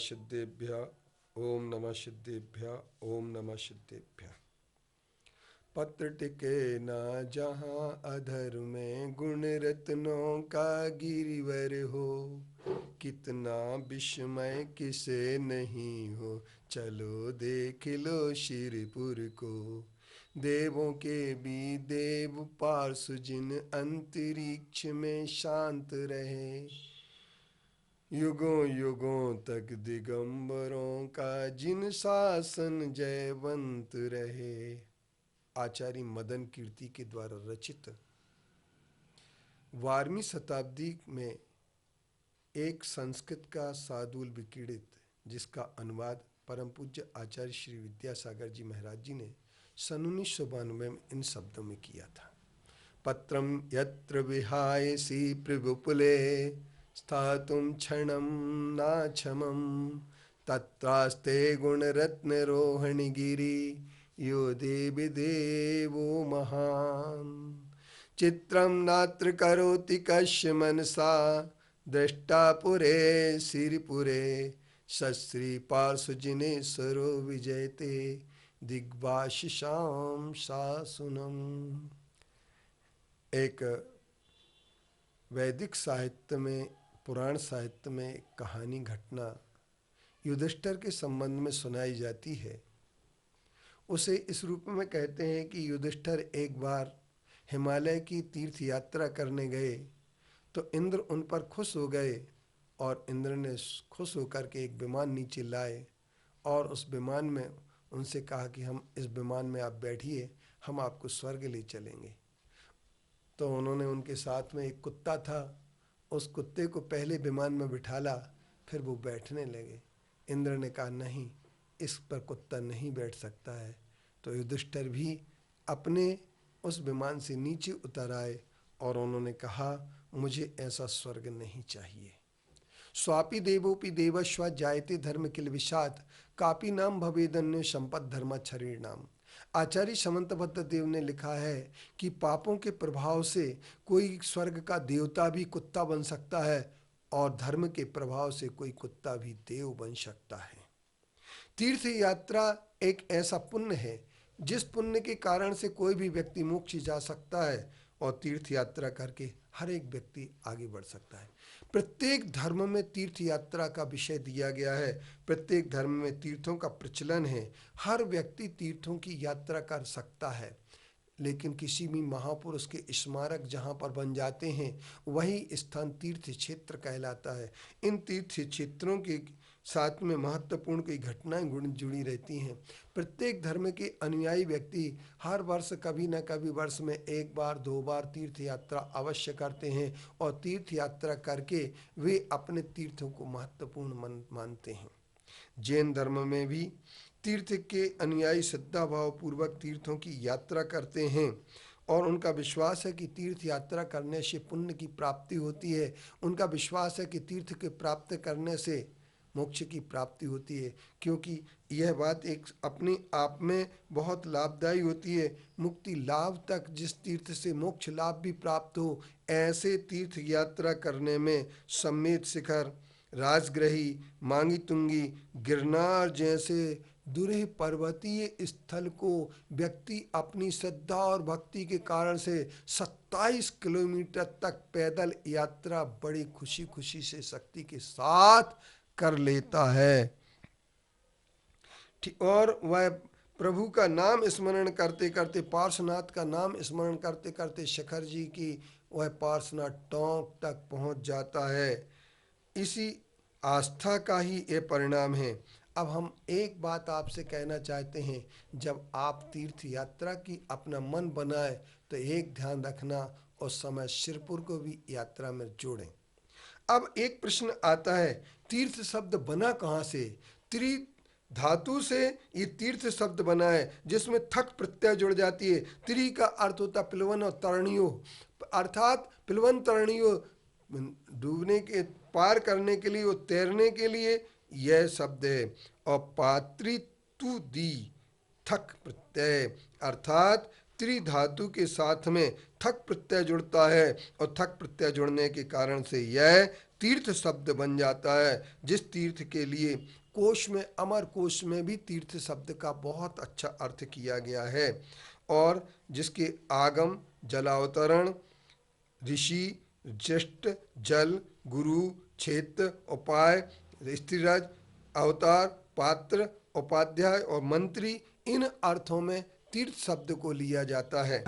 सिद्धेभ्य ओम नमः सिद्धेभ्य ओम नमः सिद्धेभ्य। पत्र टिके न जहाँ अधर में गुण रत्नों का गिरिवर हो, कितना विस्मय किसे नहीं हो, चलो देख लो शिरपुर को। देवों के भी देव पार्श्व जिन अंतरिक्ष में शांत रहे, युगों युगों तक दिगंबरों का जिन शासन जयवंत रहे। आचार्य मदन कीर्ति के द्वारा रचित 12वीं शताब्दी में एक संस्कृत का सादुल विकीर्णित, जिसका अनुवाद परम पूज्य आचार्य श्री विद्यासागर जी महाराज जी ने सन 1992 में इन शब्दों में किया था। पत्रम यत्र विहायसी प्रभुपुले स्थातुम क्षणम नाक्षमम, तत्रास्ते गुणरत्न रोहणि गिरि यो देवी देवो महान। चित्रम नात्र करोति कश्य मनसा, दृष्टा पुरे सिरिपुरे, सश्री पार्श्वजिनेश्वरो विजयते दिग्भाषिषां शासनम। एक वैदिक साहित्य में, पुराण साहित्य में एक कहानी घटना युधिष्ठिर के संबंध में सुनाई जाती है। उसे इस रूप में कहते हैं कि युधिष्ठिर एक बार हिमालय की तीर्थ यात्रा करने गए तो इंद्र उन पर खुश हो गए और इंद्र ने खुश होकर के एक विमान नीचे लाए और उस विमान में उनसे कहा कि हम इस विमान में आप बैठिए, हम आपको स्वर्ग ले चलेंगे। तो उन्होंने उनके साथ में एक कुत्ता था, उस कुत्ते को पहले विमान में बिठाला, फिर वो बैठने लगे। इंद्र ने कहा नहीं, इस पर कुत्ता नहीं बैठ सकता है। तो युधिष्ठिर भी अपने उस विमान से नीचे उतर आए और उन्होंने कहा मुझे ऐसा स्वर्ग नहीं चाहिए। स्वापि देवोपि देवश्व जायते धर्म किल विषाद, कापि नाम भवेदन्य संपद धर्माचरी नाम। आचार्य समंतभद्र देव ने लिखा है कि पापों के प्रभाव से कोई स्वर्ग का देवता भी कुत्ता बन सकता है और धर्म के प्रभाव से कोई कुत्ता भी देव बन सकता है। तीर्थ यात्रा एक ऐसा पुण्य है जिस पुण्य के कारण से कोई भी व्यक्ति मोक्ष जा सकता है और तीर्थ यात्रा करके हर एक व्यक्ति आगे बढ़ सकता है। प्रत्येक धर्म में तीर्थ यात्रा का विषय दिया गया है, प्रत्येक धर्म में तीर्थों का प्रचलन है। हर व्यक्ति तीर्थों की यात्रा कर सकता है, लेकिन किसी भी महापुरुष के स्मारक जहाँ पर बन जाते हैं वही स्थान तीर्थ क्षेत्र कहलाता है। इन तीर्थ क्षेत्रों के साथ में महत्वपूर्ण कई घटनाएं जुड़ी रहती हैं। प्रत्येक धर्म के अनुयायी व्यक्ति हर वर्ष कभी न कभी वर्ष में एक बार दो बार तीर्थ यात्रा अवश्य करते हैं और तीर्थ यात्रा करके वे अपने तीर्थों को महत्वपूर्ण मानते हैं। जैन धर्म में भी तीर्थ के अनुयायी श्रद्धा भाव पूर्वक तीर्थों की यात्रा करते हैं और उनका विश्वास है कि तीर्थ यात्रा करने से पुण्य की प्राप्ति होती है। उनका विश्वास है कि तीर्थ के प्राप्त करने से मोक्ष की प्राप्ति होती है, क्योंकि यह बात एक अपने आप में बहुत लाभदायी होती है। मुक्ति लाभ तक जिस तीर्थ से मोक्ष लाभ भी प्राप्त हो, ऐसे तीर्थ यात्रा करने में सम्मेद शिखर, राजग्रही, मांगी तुंगी, गिरनार जैसे दूरह पर्वतीय स्थल को व्यक्ति अपनी श्रद्धा और भक्ति के कारण से 27 किलोमीटर तक पैदल यात्रा बड़ी खुशी खुशी से शक्ति के साथ कर लेता है। और वह प्रभु का नाम स्मरण करते करते, पार्श्वनाथ का नाम स्मरण करते करते शिखर जी की वह पार्श्वनाथ टोंक तक पहुंच जाता है। इसी आस्था का ही ये परिणाम है। अब हम एक बात आपसे कहना चाहते हैं, जब आप तीर्थ यात्रा की अपना मन बनाए तो एक ध्यान रखना, उस समय शिरपुर को भी यात्रा में जोड़ें। अब एक प्रश्न आता है, तीर्थ शब्द बना कहाँ से? त्रि धातु से ये तीर्थ शब्द बना है, जिसमें थक प्रत्यय जुड़ जाती है। त्रि का अर्थ होता है पिलवन और तरणियों, अर्थात पिलवन तरणियों, डूबने के पार करने के लिए, वो तैरने के लिए यह शब्द है। और पात्री तु दी थक प्रत्यय, अर्थात त्रि धातु के साथ में थक प्रत्यय जुड़ता है और थक प्रत्यय जुड़ने के कारण से यह तीर्थ शब्द बन जाता है। जिस तीर्थ के लिए कोश में, अमर कोश में भी तीर्थ शब्द का बहुत अच्छा अर्थ किया गया है, और जिसके आगम, जलावतरण, ऋषि, ज्येष्ठ, जल, गुरु, क्षेत्र, उपाय, स्त्रीरज, अवतार, पात्र, उपाध्याय और मंत्री, इन अर्थों में तीर्थ शब्द को लिया जाता है।